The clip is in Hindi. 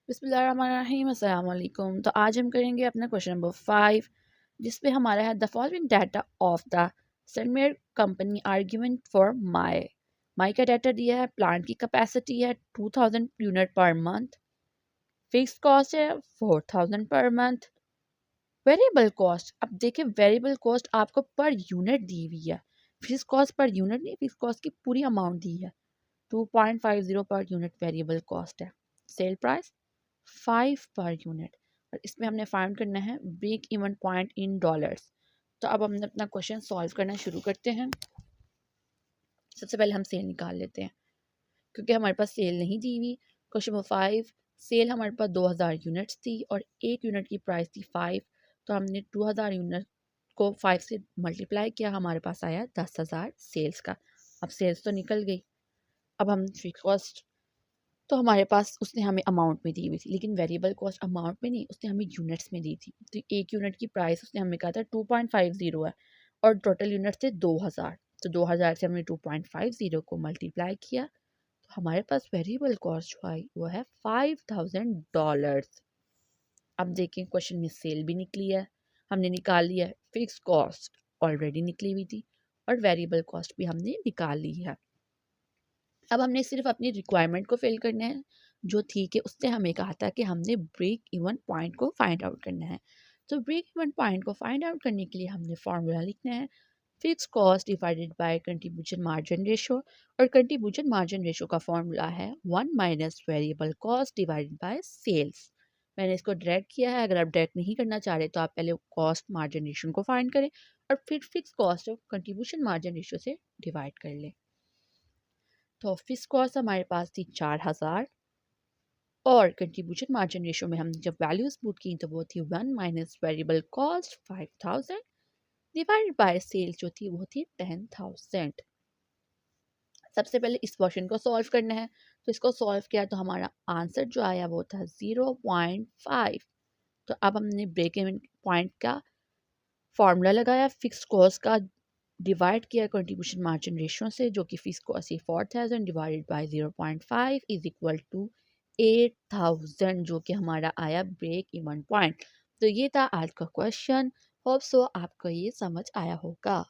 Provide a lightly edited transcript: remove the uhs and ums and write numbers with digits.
बिस्मिल्लाहिर्रहमानिर्रहीम अस्सलाम वालेकुम। तो आज हम करेंगे अपना क्वेश्चन नंबर 5 जिसपे हमारा है the following data of the सनमेर कंपनी आर्ग्यूमेंट फॉर माई का डाटा दिया है। प्लांट की कैपेसिटी है 2000 unit per month, fix cost है 4000 पर मंथ। वेरिएबल कॉस्ट, अब देखिए वेरिएबल कॉस्ट आपको पर यूनिट दी हुई है, फिक्स कॉस्ट पर यूनिट नहीं, फिक्स कॉस्ट की पूरी अमाउंट दी है। 2.50 पर यूनिट वेरिएबल कॉस्ट है। सेल प्राइस 5 पर यूनिट, और इसमें हमने फाइंड करना है break even point in dollars. तो अब हमने अपना क्वेश्चन सॉल्व करना शुरू करते हैं। सबसे पहले हम सेल निकाल लेते हैं क्योंकि हमारे पास सेल नहीं दी हुई। क्वेश्चन नंबर 5, सेल हमारे पास 2000 यूनिट्स थी और एक यूनिट की प्राइस थी 5। तो हमने 2000 यूनिट को 5 से मल्टीप्लाई किया, हमारे पास आया 10,000 सेल्स का। अब सेल्स तो निकल गई, अब हम फिक्स कॉस्ट, तो हमारे पास उसने हमें अमाउंट में दी हुई थी, लेकिन वेरिएबल कॉस्ट अमाउंट में नहीं, उसने हमें यूनिट्स में दी थी। तो एक यूनिट की प्राइस उसने हमें कहा था 2.50 है और टोटल यूनिट्स थे 2000। तो 2000 से हमने 2.50 को मल्टीप्लाई किया, तो हमारे पास वेरिएबल कॉस्ट जो आई वो है $5000। अब देखें क्वेश्चन में सेल भी निकली है, हमने निकाल लिया है। फिक्स कॉस्ट ऑलरेडी निकली हुई थी और वेरिएबल कॉस्ट भी हमने निकाल ली है। अब हमने सिर्फ अपनी रिक्वायरमेंट को फिल करना है जो थी कि उसने हमें कहा था कि हमने ब्रेक इवन पॉइंट को फाइंड आउट करना है। तो ब्रेक इवन पॉइंट को फाइंड आउट करने के लिए हमने फार्मूला लिखना है fix cost divided by contribution margin ratio, और कंट्रीब्यूशन मार्जिन रेशो का फार्मूला है 1 minus variable cost divided by sales. मैंने इसको डायरेक्ट किया है, अगर आप डायरेक्ट नहीं करना चाह रहे तो आप पहले कॉस्ट मार्जिन रेशो को फाइंड करें और फिर fix cost contribution margin ratio से डिवाइड कर लें। तो फिक्स कॉस्ट हमारे पास थी 4000 और कंट्रीब्यूशन मार्जिन रेशो में हमने जब वैल्यूज पुट की तो वो थी 1 minus variable cost 5000 divided by sales जो थी वो थी 10,000। सबसे पहले इस क्वेश्चन को सॉल्व करना है, तो इसको सॉल्व किया तो हमारा आंसर जो आया वो था 0.5। तो अब हमने ब्रेक इवन पॉइंट का फॉर्मूला लगाया, फिक्स कॉस्ट का डिवाइड किया कंट्रीब्यूशन मार्जिन रेशियो से, जो कि फिक्स कॉस्ट थी 4000 divided by 0.5 is equal to 8000, जो कि हमारा आया ब्रेक इवन पॉइंट। तो ये था आज का क्वेश्चन। होप सो आपको ये समझ आया होगा।